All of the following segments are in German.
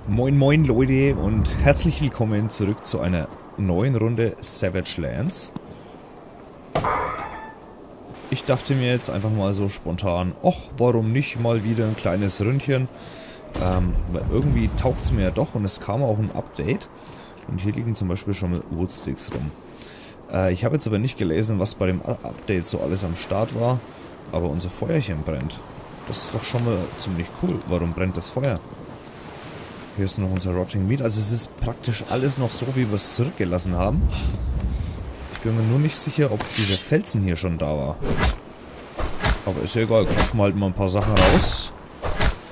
Moin moin Leute und herzlich willkommen zurück zu einer neuen Runde Savage Lands. Ich dachte mir jetzt einfach mal so spontan, ach, warum nicht mal wieder ein kleines Ründchen? Weil irgendwie taugt es mir ja doch und es kam auch ein Update. Und hier liegen zum Beispiel schon mal Woodsticks rum. Ich habe jetzt aber nicht gelesen, was bei dem Update so alles am Start war. Aber unser Feuerchen brennt. Das ist doch schon mal ziemlich cool. Warum brennt das Feuer? Hier ist noch unser Rotting Meat. Also es ist praktisch alles noch so, wie wir es zurückgelassen haben. Ich bin mir nur nicht sicher, ob dieser Felsen hier schon da war. Aber ist ja egal. Klopfen wir halt mal ein paar Sachen raus.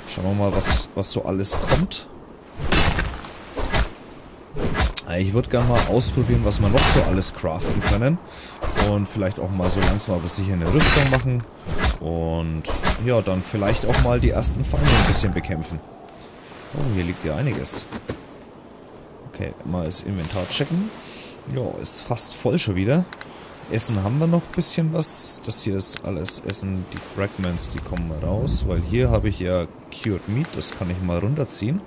Schauen wir mal, was so alles kommt. Ich würde gerne mal ausprobieren, was wir noch so alles craften können. Und vielleicht auch mal so langsam aber sicher eine Rüstung machen. Und ja, dann vielleicht auch mal die ersten Feinde ein bisschen bekämpfen. Oh, hier liegt ja einiges. Okay, mal das Inventar checken. Ja, ist fast voll schon wieder. Essen haben wir noch ein bisschen was. Das hier ist alles Essen. Die Fragments, die kommen raus. Weil hier habe ich ja Cured Meat. Das kann ich mal runterziehen.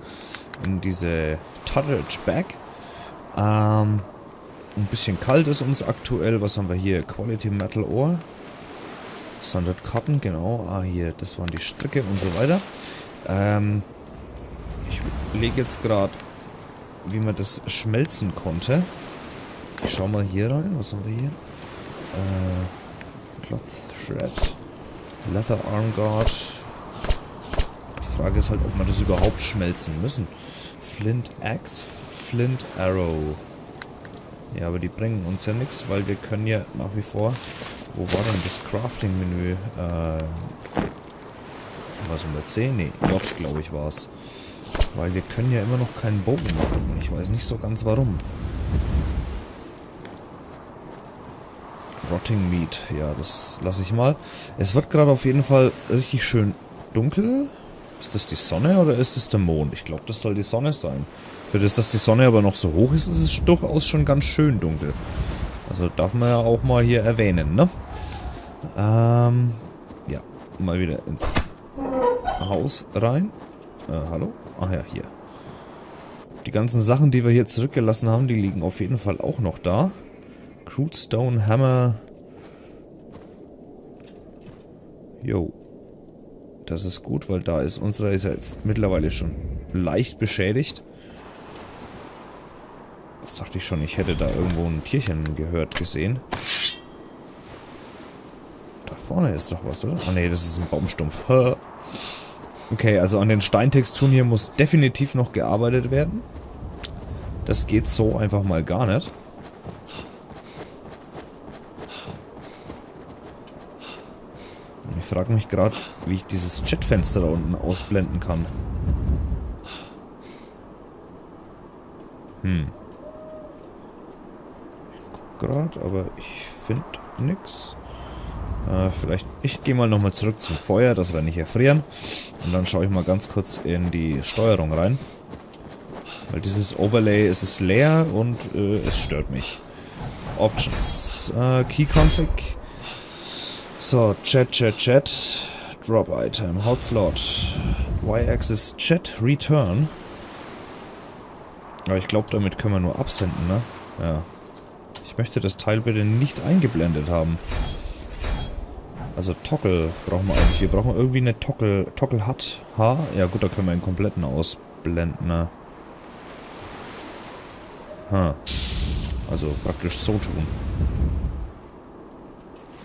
In diese Turret Bag. Ein bisschen kalt ist uns aktuell. Was haben wir hier? Quality Metal Ore. Standard Cotton, genau. Ah, hier, das waren die Stricke und so weiter. Ich lege jetzt gerade, wie man das schmelzen konnte. Ich schau mal hier rein. Was haben wir hier? Cloth Shred. Leather Arm Guard. Die Frage ist halt, ob wir das überhaupt schmelzen müssen. Flint Axe. Flint Arrow. Ja, aber die bringen uns ja nichts, weil wir können ja nach wie vor... Wo war denn das Crafting-Menü? Was haben wir? C? Nee, J, glaube ich, war es. Weil wir können ja immer noch keinen Bogen machen. Ich weiß nicht so ganz warum. Rotting Meat. Ja, das lasse ich mal. Es wird gerade auf jeden Fall richtig schön dunkel. Ist das die Sonne oder ist das der Mond? Ich glaube, das soll die Sonne sein. Für das, dass die Sonne aber noch so hoch ist, ist es durchaus schon ganz schön dunkel. Also darf man ja auch mal hier erwähnen, ne? Ja, mal wieder ins Haus rein. Hallo? Ach ja, hier. Die ganzen Sachen, die wir hier zurückgelassen haben, die liegen auf jeden Fall auch noch da. Crude Stone Hammer. Jo. Das ist gut, weil da ist unsere ist ja jetzt mittlerweile schon leicht beschädigt. Das dachte ich schon, ich hätte da irgendwo ein Tierchen gesehen. Da vorne ist doch was, oder? Ah ne, das ist ein Baumstumpf. Okay, also an den Steintexturen hier muss definitiv noch gearbeitet werden. Das geht so einfach mal gar nicht. Und ich frage mich gerade, wie ich dieses Chatfenster da unten ausblenden kann. Gerade, aber ich finde nichts. Vielleicht, ich gehe mal nochmal zurück zum Feuer, dass wir nicht erfrieren. Und dann schaue ich mal ganz kurz in die Steuerung rein. Weil dieses Overlay, es ist leer und es stört mich. Options, Key Config. So, Chat. Drop Item, Hotslot. Y-Axis Chat, Return. Aber ich glaube, damit können wir nur absenden, ne? Ja. Ich möchte das Teil bitte nicht eingeblendet haben. Also Toggle brauchen wir eigentlich. Wir brauchen irgendwie eine Toggle hat H. Ja gut, da können wir einen kompletten ausblenden. Ne? Also praktisch so tun.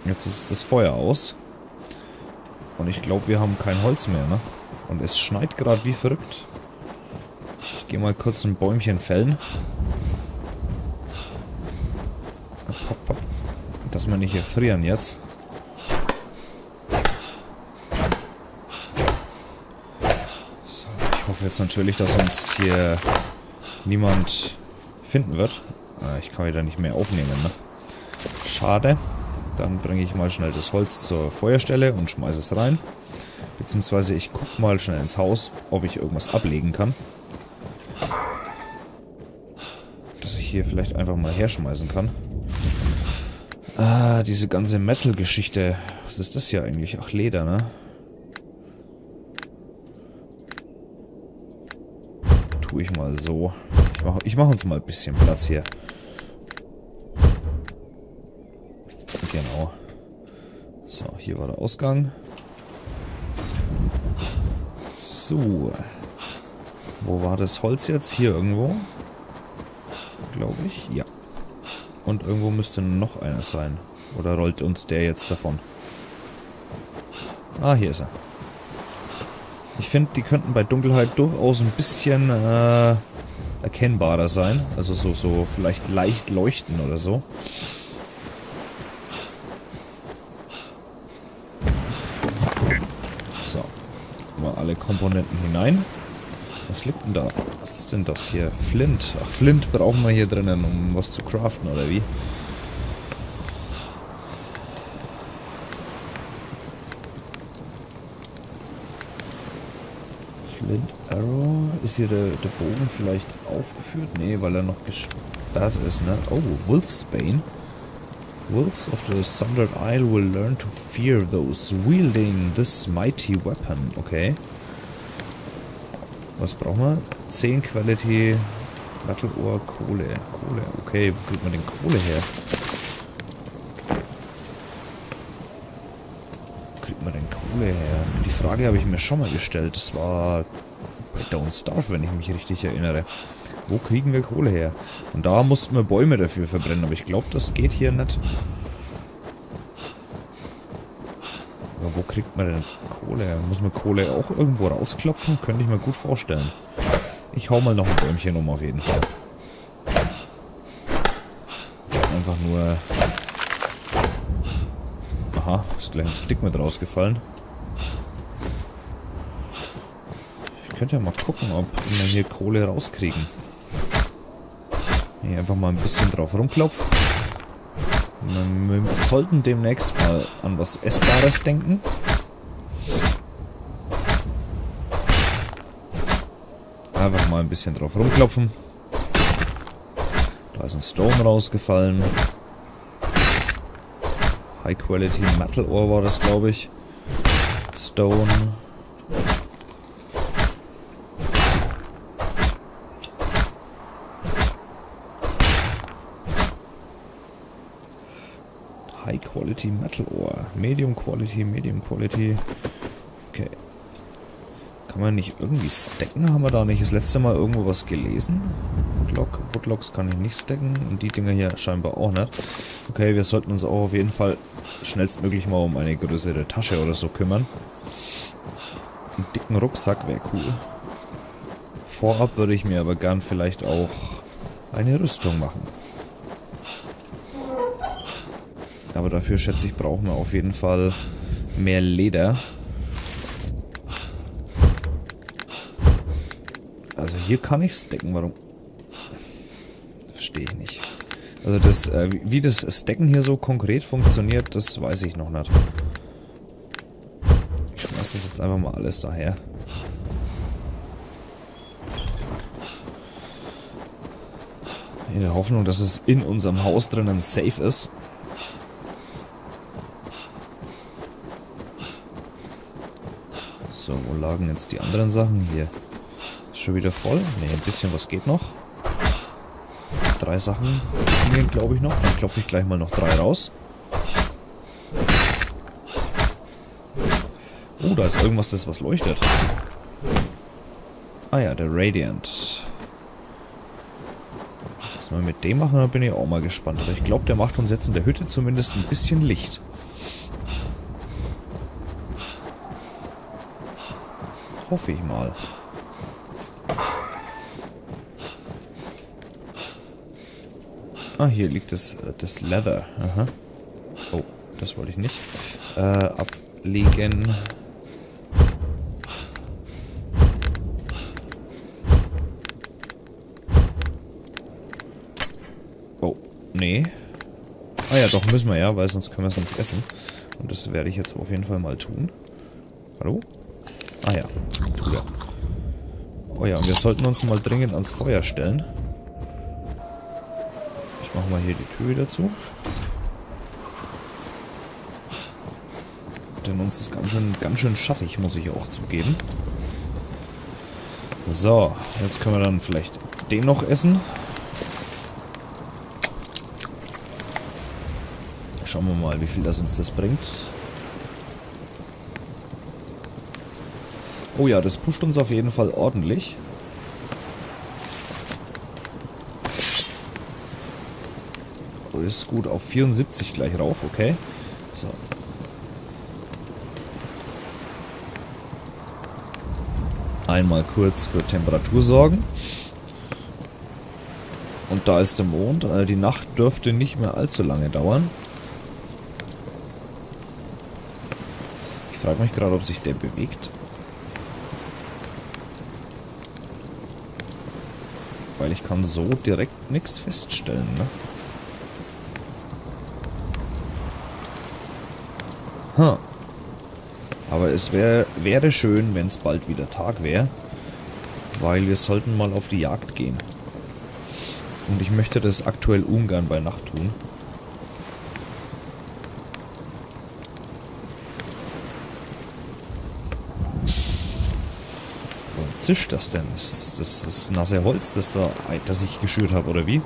Jetzt ist das Feuer aus. Und ich glaube, wir haben kein Holz mehr, ne? Und es schneit gerade wie verrückt. Ich gehe mal kurz ein Bäumchen fällen. Dass wir nicht erfrieren jetzt. So, ich hoffe jetzt natürlich, dass uns hier niemand finden wird. Ich kann wieder nicht mehr aufnehmen, ne? Schade. Dann bringe ich mal schnell das Holz zur Feuerstelle und schmeiße es rein. Beziehungsweise ich gucke mal schnell ins Haus, ob ich irgendwas ablegen kann. Dass ich hier vielleicht einfach mal herschmeißen kann. Ah, diese ganze Metal-Geschichte. Was ist das hier eigentlich? Ach, Leder, ne? tue ich mal so. Ich mach uns mal ein bisschen Platz hier. Genau. So, hier war der Ausgang. So. Wo war das Holz jetzt? Hier irgendwo? Glaube ich. Ja. Und irgendwo müsste noch einer sein. Oder rollt uns der jetzt davon? Ah, hier ist er. Ich finde, die könnten bei Dunkelheit durchaus ein bisschen erkennbarer sein. Also so vielleicht leicht leuchten oder so. So. Mal alle Komponenten hinein. Was liegt denn da? Was ist denn das hier? Flint. Ach, Flint brauchen wir hier drinnen, um was zu craften, oder wie? Flint Arrow. Ist hier der Bogen vielleicht aufgeführt? Nee, weil er noch gesperrt ist, ne? Oh, Wolfsbane. Wolves of the Sundered Isle will learn to fear those wielding this mighty weapon. Okay. Was brauchen wir? 10 Quality Metal Ore, Kohle. Kohle, okay. Wo kriegt man denn Kohle her? Wo kriegt man denn Kohle her? Die Frage habe ich mir schon mal gestellt. Das war bei Don't Starve, wenn ich mich richtig erinnere. Wo kriegen wir Kohle her? Und da mussten wir Bäume dafür verbrennen, aber ich glaube, das geht hier nicht. Aber wo kriegt man denn Kohle her? Muss man Kohle auch irgendwo rausklopfen? Könnte ich mir gut vorstellen. Ich hau mal noch ein Bäumchen um auf jeden Fall. Einfach nur... Aha, ist gleich ein Stick mit rausgefallen. Ich könnte ja mal gucken, ob wir hier Kohle rauskriegen. Hier einfach mal ein bisschen drauf rumklopfen. Wir sollten demnächst mal an was Essbares denken. Einfach mal ein bisschen drauf rumklopfen. Da ist ein Stone rausgefallen. High Quality Metal Ore war das, glaube ich. Stone. High Quality Metal Ore. Medium Quality. Okay. Kann man nicht irgendwie stacken? Haben wir da nicht das letzte Mal irgendwo was gelesen? Woodlocks kann ich nicht stacken. Und die Dinger hier scheinbar auch nicht. Okay, wir sollten uns auch auf jeden Fall schnellstmöglich mal um eine größere Tasche oder so kümmern. Einen dicken Rucksack wäre cool. Vorab würde ich mir aber gern vielleicht auch eine Rüstung machen. Aber dafür, schätze ich, brauchen wir auf jeden Fall mehr Leder. Also hier kann ich stacken, warum? Verstehe ich nicht. Also das, wie das Stacken hier so konkret funktioniert, das weiß ich noch nicht. Ich schmeiß das jetzt einfach mal alles daher. In der Hoffnung, dass es in unserem Haus drinnen safe ist. So, wo lagen jetzt die anderen Sachen? Hier. Ist schon wieder voll? Ne, ein bisschen was geht noch. 3 Sachen gehen, glaube ich, noch. Dann klopfe ich gleich mal noch 3 raus. Oh, da ist irgendwas, das was leuchtet. Ah ja, der Radiant. Was wir mit dem machen, da bin ich auch mal gespannt. Aber ich glaube, der macht uns jetzt in der Hütte zumindest ein bisschen Licht. Hoffe ich mal. Ah, hier liegt das Leather. Aha. Oh, das wollte ich nicht. Ablegen. Oh, nee. Ah ja, doch, müssen wir ja, weil sonst können wir es nicht essen. Und das werde ich jetzt auf jeden Fall mal tun. Hallo? Ah ja, tut er. Oh ja, und wir sollten uns mal dringend ans Feuer stellen. Ich mache mal hier die Tür wieder zu. Denn uns ist ganz schön schattig, muss ich auch zugeben. So, jetzt können wir dann vielleicht den noch essen. Schauen wir mal, wie viel das uns das bringt. Oh ja, das pusht uns auf jeden Fall ordentlich. Oh, ist gut, auf 74 gleich rauf, okay. So. Einmal kurz für Temperatur sorgen. Und da ist der Mond. Also die Nacht dürfte nicht mehr allzu lange dauern. Ich frage mich gerade, ob sich der bewegt. Weil ich kann so direkt nichts feststellen, ne? Huh. Aber es wäre schön, wenn es bald wieder Tag wäre. Weil wir sollten mal auf die Jagd gehen. Und ich möchte das aktuell ungern bei Nacht tun. Warum zischt das denn? Das ist nasse Holz, das ich geschürt habe, oder wie?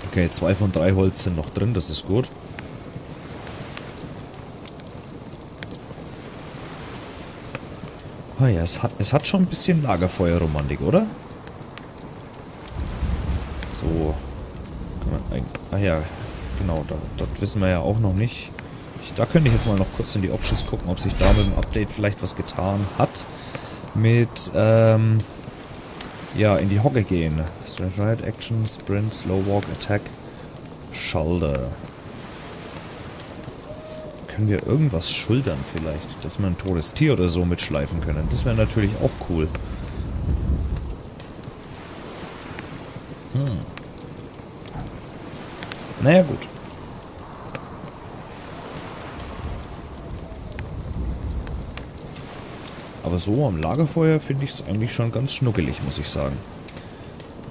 Okay, 2 von 3 Holz sind noch drin, das ist gut. Oh ja, es hat schon ein bisschen Lagerfeuerromantik, oder? So. Ah ja, genau, das wissen wir ja auch noch nicht. Da könnte ich jetzt mal noch kurz in die Options gucken, ob sich da mit dem Update vielleicht was getan hat. Mit, ja, in die Hocke gehen. Straight Right, Action, Sprint, Slow Walk, Attack, Shoulder. Können wir irgendwas schultern vielleicht? Dass wir ein totes Tier oder so mitschleifen können. Das wäre natürlich auch cool. Naja, gut. Aber so am Lagerfeuer finde ich es eigentlich schon ganz schnuckelig, muss ich sagen.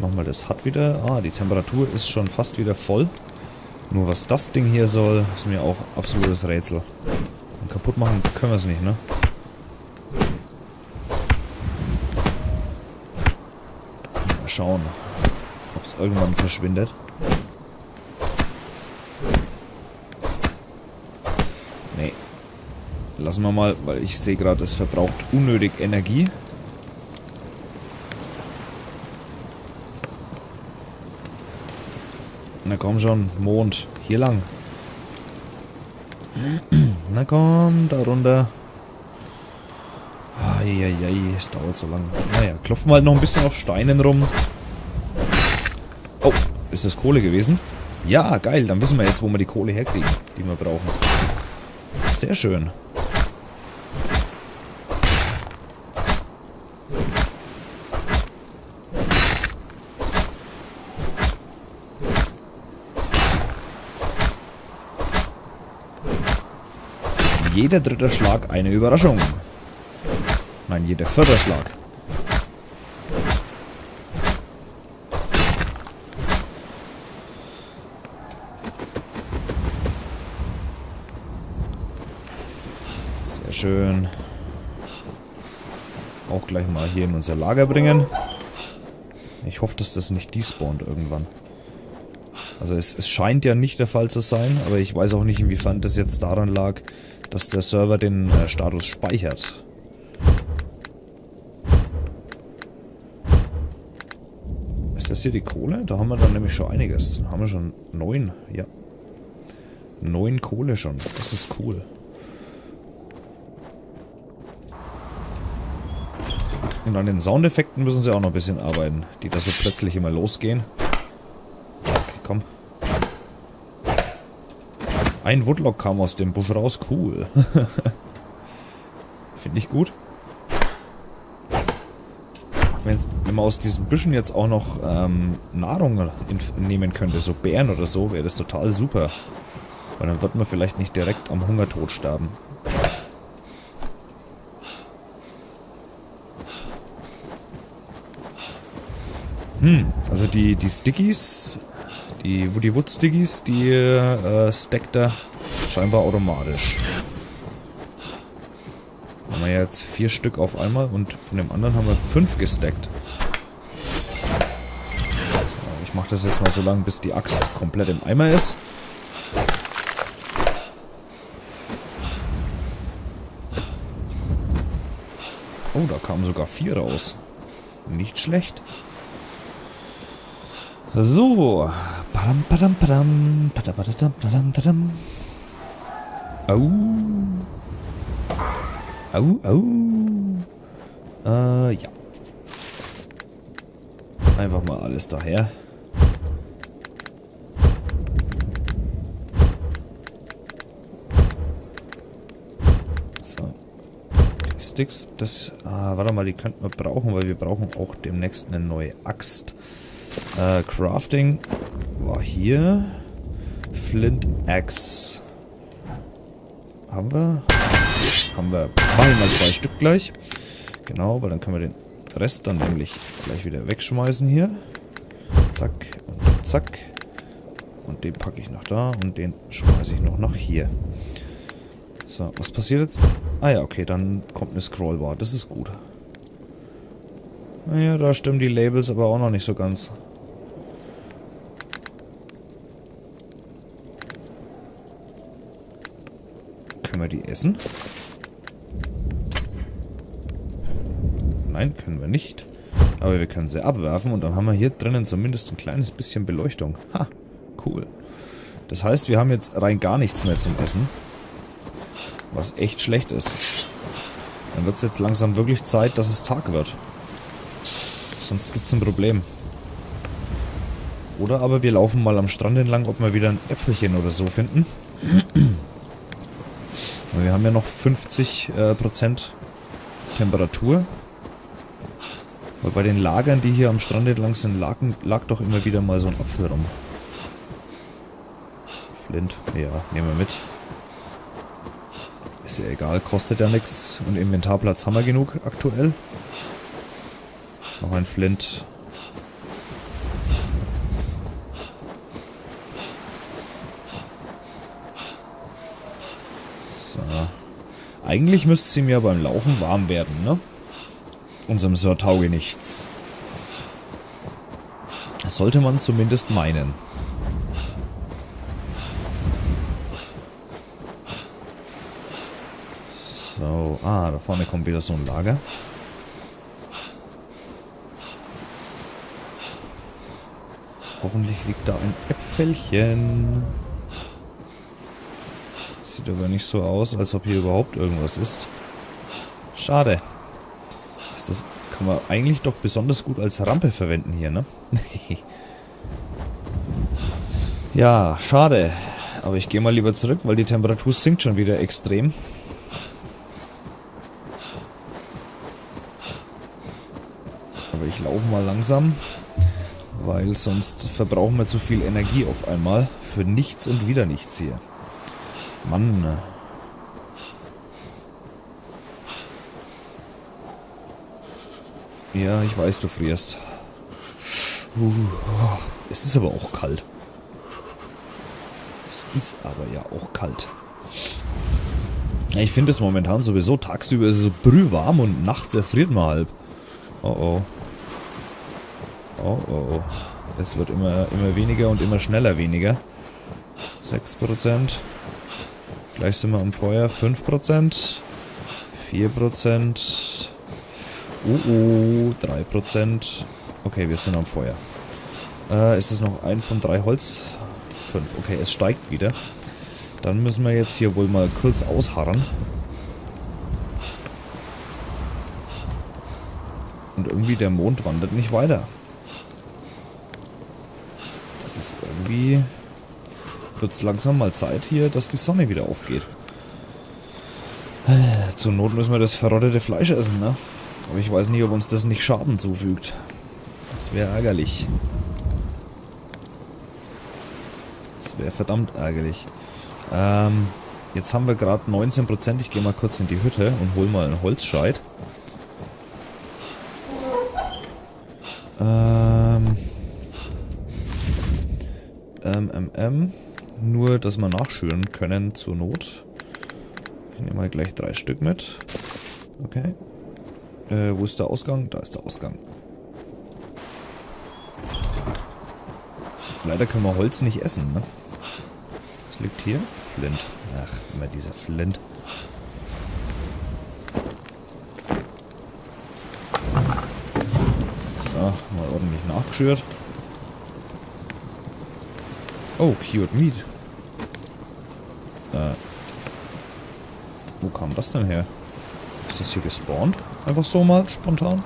Machen wir das HUD wieder. Ah, die Temperatur ist schon fast wieder voll. Nur was das Ding hier soll, ist mir auch absolutes Rätsel. Und kaputt machen können wir es nicht, ne? Mal schauen, ob es irgendwann verschwindet. Nee. Lassen wir mal, weil ich sehe gerade, es verbraucht unnötig Energie. Na komm schon, Mond. Hier lang. Na komm, da runter. Eieiei, es dauert so lang. Naja, klopfen wir halt noch ein bisschen auf Steinen rum. Oh, ist das Kohle gewesen? Ja, geil, dann wissen wir jetzt, wo wir die Kohle herkriegen, die wir brauchen. Sehr schön. Jeder dritte Schlag eine Überraschung. Nein, jeder vierte Schlag. Sehr schön. Auch gleich mal hier in unser Lager bringen. Ich hoffe, dass das nicht despawnt irgendwann. Also es scheint ja nicht der Fall zu sein, aber ich weiß auch nicht, inwiefern das jetzt daran lag, dass der Server den Status speichert. Ist das hier die Kohle? Da haben wir dann nämlich schon einiges. Da haben wir schon 9, ja. 9 Kohle schon. Das ist cool. Und an den Soundeffekten müssen sie auch noch ein bisschen arbeiten, die da so plötzlich immer losgehen. Zack, komm. Ein Woodlock kam aus dem Busch raus. Cool. Finde ich gut. Wenn man aus diesen Büschen jetzt auch noch Nahrung nehmen könnte, so Beeren oder so, wäre das total super. Weil dann wird man vielleicht nicht direkt am Hungertod sterben. Also die Stickies, die Wood Stickies, die stackt er scheinbar automatisch. Haben wir jetzt 4 Stück auf einmal und von dem anderen haben wir 5 gestackt. So, ich mache das jetzt mal so lange, bis die Axt komplett im Eimer ist. Oh, da kamen sogar 4 raus. Nicht schlecht. So. Padam, padam, padam. Padam, padam, padam, padam. Au. Au, au. Ja. Einfach mal alles daher. So. Die Sticks, das... warte mal, die könnten wir brauchen, weil wir brauchen auch demnächst eine neue Axt. Crafting war hier. Flint Axe. Haben wir? Haben wir. Machen wir mal 2 Stück gleich. Genau, weil dann können wir den Rest dann nämlich gleich wieder wegschmeißen hier. Zack und zack. Und den packe ich noch da und den schmeiße ich noch nach hier. So, was passiert jetzt? Ah ja, okay, dann kommt eine Scrollbar. Das ist gut. Naja, da stimmen die Labels aber auch noch nicht so ganz. Können wir die essen? Nein, können wir nicht. Aber wir können sie abwerfen und dann haben wir hier drinnen zumindest ein kleines bisschen Beleuchtung. Ha, cool. Das heißt, wir haben jetzt rein gar nichts mehr zum Essen. Was echt schlecht ist. Dann wird es jetzt langsam wirklich Zeit, dass es Tag wird. Sonst gibt es ein Problem. Oder aber wir laufen mal am Strand entlang, ob wir wieder ein Äpfelchen oder so finden. Wir haben ja noch 50% Temperatur. Weil bei den Lagern, die hier am Strand entlang sind, lag doch immer wieder mal so ein Apfel rum. Flint, ja, nehmen wir mit. Ist ja egal, kostet ja nichts. Und Inventarplatz haben wir genug aktuell. Noch ein Flint. So. Eigentlich müsste sie mir beim Laufen warm werden, ne? Unserem Sir Taugenichts. Das sollte man zumindest meinen. So, da vorne kommt wieder so ein Lager. Hoffentlich liegt da ein Äpfelchen. Sieht aber nicht so aus, als ob hier überhaupt irgendwas ist. Schade. Das kann man eigentlich doch besonders gut als Rampe verwenden hier, ne? Ja, schade. Aber ich gehe mal lieber zurück, weil die Temperatur sinkt schon wieder extrem. Aber ich laufe mal langsam, weil sonst verbrauchen wir zu viel Energie auf einmal. Für nichts und wieder nichts hier. Mann. Ja, ich weiß, du frierst. Es ist aber auch kalt. Es ist aber ja auch kalt. Ich finde es momentan sowieso tagsüber ist es so brühwarm und nachts erfriert man halb. Oh oh. Oh oh. Es wird immer weniger und immer schneller weniger. 6%. Gleich sind wir am Feuer. 5%. 4%. 3%. Okay, wir sind am Feuer. Ist es noch ein von 3 Holz? 5. Okay, es steigt wieder. Dann müssen wir jetzt hier wohl mal kurz ausharren. Und irgendwie der Mond wandert nicht weiter. Das ist irgendwie... Wird es langsam mal Zeit hier, dass die Sonne wieder aufgeht. Zur Not müssen wir das verrottete Fleisch essen, ne? Aber ich weiß nicht, ob uns das nicht Schaden zufügt. Das wäre ärgerlich. Das wäre verdammt ärgerlich. Jetzt haben wir gerade 19%. Ich gehe mal kurz in die Hütte und hol mal einen Holzscheit. Nur, dass wir nachschüren können zur Not. Ich nehme mal gleich 3 Stück mit. Okay. Wo ist der Ausgang? Da ist der Ausgang. Leider können wir Holz nicht essen, ne? Was liegt hier? Flint. Ach, immer dieser Flint. So, mal ordentlich nachgeschürt. Oh, Cured Meat. Wo kam das denn her? Ist das hier gespawnt? Einfach so mal, spontan?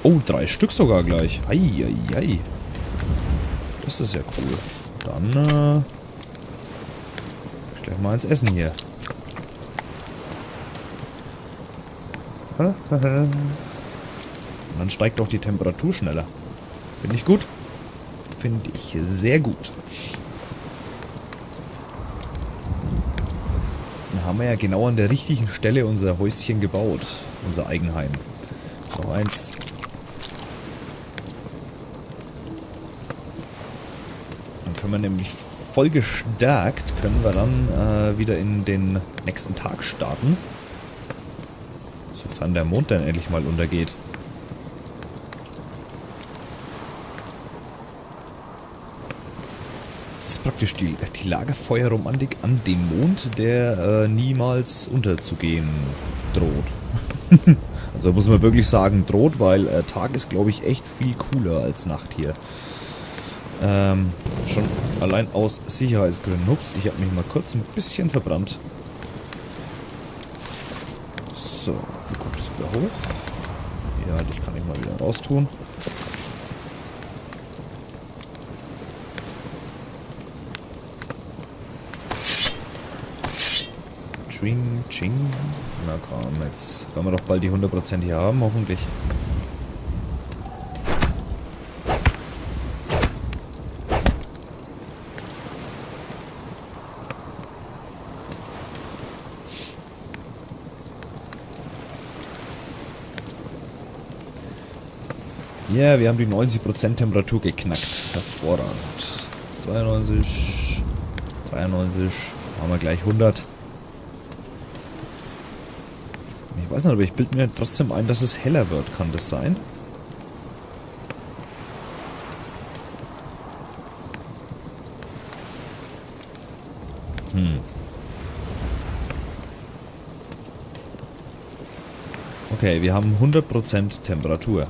Oh, 3 Stück sogar gleich. Eieiei. Das ist ja cool. Dann, gleich mal ins Essen hier. Und dann steigt auch die Temperatur schneller. Finde ich gut. Finde ich sehr gut. Dann haben wir ja genau an der richtigen Stelle unser Häuschen gebaut. Unser Eigenheim. Noch eins. Dann können wir nämlich voll gestärkt, können wir dann wieder in den nächsten Tag starten. Sofern der Mond dann endlich mal untergeht. Das ist praktisch die Lagerfeuerromantik an dem Mond, der niemals unterzugehen droht. Also muss man wirklich sagen, droht, weil Tag ist, glaube ich, echt viel cooler als Nacht hier. Schon allein aus Sicherheitsgründen. Ups, ich habe mich mal kurz ein bisschen verbrannt. So, du kommst wieder hoch. Ja, dich kann ich mal wieder raustun. Ching, ching. Na komm, jetzt werden wir doch bald die 100% hier haben, hoffentlich. Ja, yeah, wir haben die 90% Temperatur geknackt. Hervorragend. 92, 93, haben wir gleich 100. Ich weiß nicht, aber ich bilde mir trotzdem ein, dass es heller wird. Kann das sein? Okay, wir haben 100% Temperatur.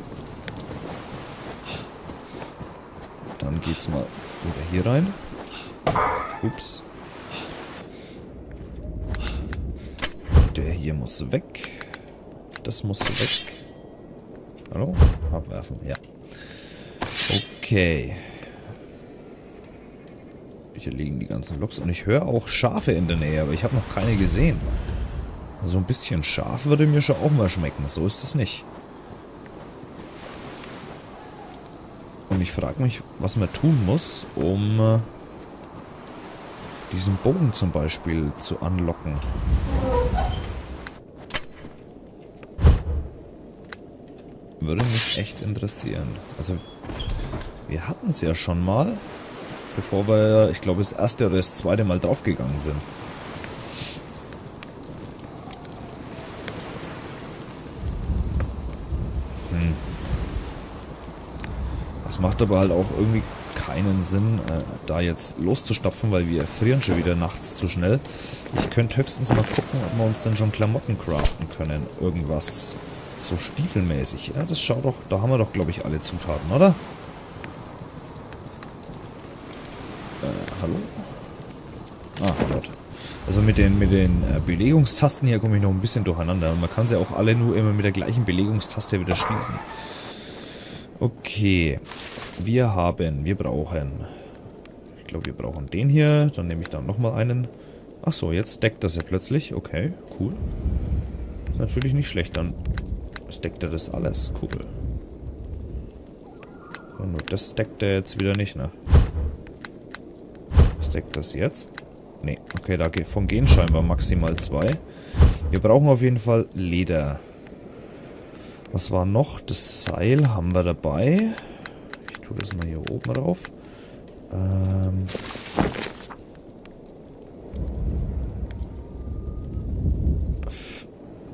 Dann geht's mal wieder hier rein. Ups. Der hier muss weg. Das muss weg. Hallo? Abwerfen, ja. Okay. Hier liegen die ganzen Loks. Und ich höre auch Schafe in der Nähe, aber ich habe noch keine gesehen. So ein bisschen Schaf würde mir schon auch mal schmecken. So ist es nicht. Und ich frage mich, was man tun muss, um diesen Bogen zum Beispiel zu anlocken. Würde mich echt interessieren. Also, wir hatten es ja schon mal, bevor wir, ich glaube, das erste oder das zweite Mal draufgegangen sind. Das macht aber halt auch irgendwie keinen Sinn, da jetzt loszustapfen, weil wir frieren schon wieder nachts zu schnell. Ich könnte höchstens mal gucken, ob wir uns denn schon Klamotten craften können. Irgendwas so stiefelmäßig. Ja, das schaut doch, da haben wir doch, glaube ich, alle Zutaten, oder? Hallo? Ah, Gott. Also mit den Belegungstasten hier komme ich noch ein bisschen durcheinander. Man kann sie auch alle nur immer mit der gleichen Belegungstaste wieder schließen. Okay. Wir brauchen... Ich glaube, wir brauchen den hier. Dann nehme ich da nochmal einen. Ach so, jetzt deckt das ja plötzlich. Okay, cool. Ist natürlich nicht schlecht. Dann deckt er das alles. Cool. Und nur das deckt er jetzt wieder nicht, ne? Was deckt das jetzt? Nee, okay, davon gehen scheinbar maximal 2. Wir brauchen auf jeden Fall Leder. Was war noch? Das Seil haben wir dabei. Ich tue das mal hier oben drauf.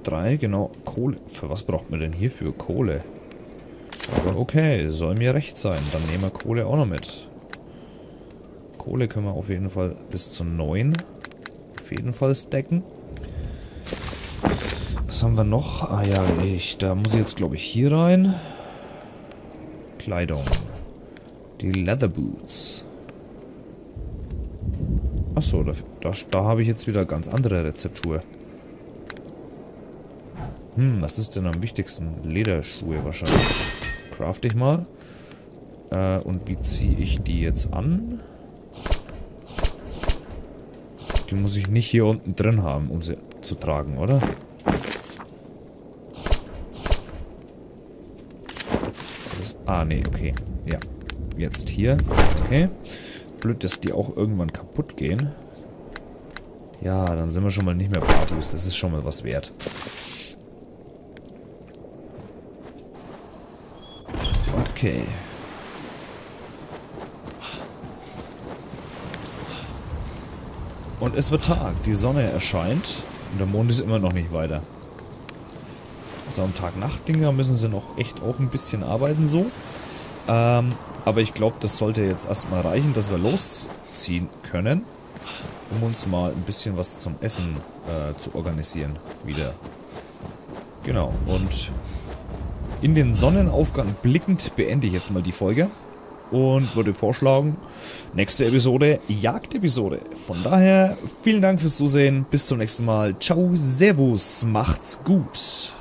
3, genau. Kohle. Für was braucht man denn hierfür Kohle? Aber okay, soll mir recht sein. Dann nehmen wir Kohle auch noch mit. Kohle können wir auf jeden Fall bis zu 9 auf jeden Fall stacken. Was haben wir noch? Ah ja, da muss ich jetzt glaube ich hier rein. Kleidung. Die Leather Boots. Achso, da habe ich jetzt wieder ganz andere Rezeptur. Was ist denn am wichtigsten? Lederschuhe wahrscheinlich. Craft ich mal. Und wie ziehe ich die jetzt an? Die muss ich nicht hier unten drin haben, um sie zu tragen, oder? Nee, okay. Ja. Jetzt hier. Okay. Blöd, dass die auch irgendwann kaputt gehen. Ja, dann sind wir schon mal nicht mehr barfuß. Das ist schon mal was wert. Okay. Und es wird Tag. Die Sonne erscheint. Und der Mond ist immer noch nicht weiter. So, am Tag-Nacht-Dinger müssen sie noch echt auch ein bisschen arbeiten so. Aber ich glaube, das sollte jetzt erstmal reichen, dass wir losziehen können, um uns mal ein bisschen was zum Essen zu organisieren wieder. Genau, und in den Sonnenaufgang blickend beende ich jetzt mal die Folge und würde vorschlagen, nächste Episode, Jagdepisode. Von daher, vielen Dank fürs Zusehen, bis zum nächsten Mal. Ciao, Servus, macht's gut.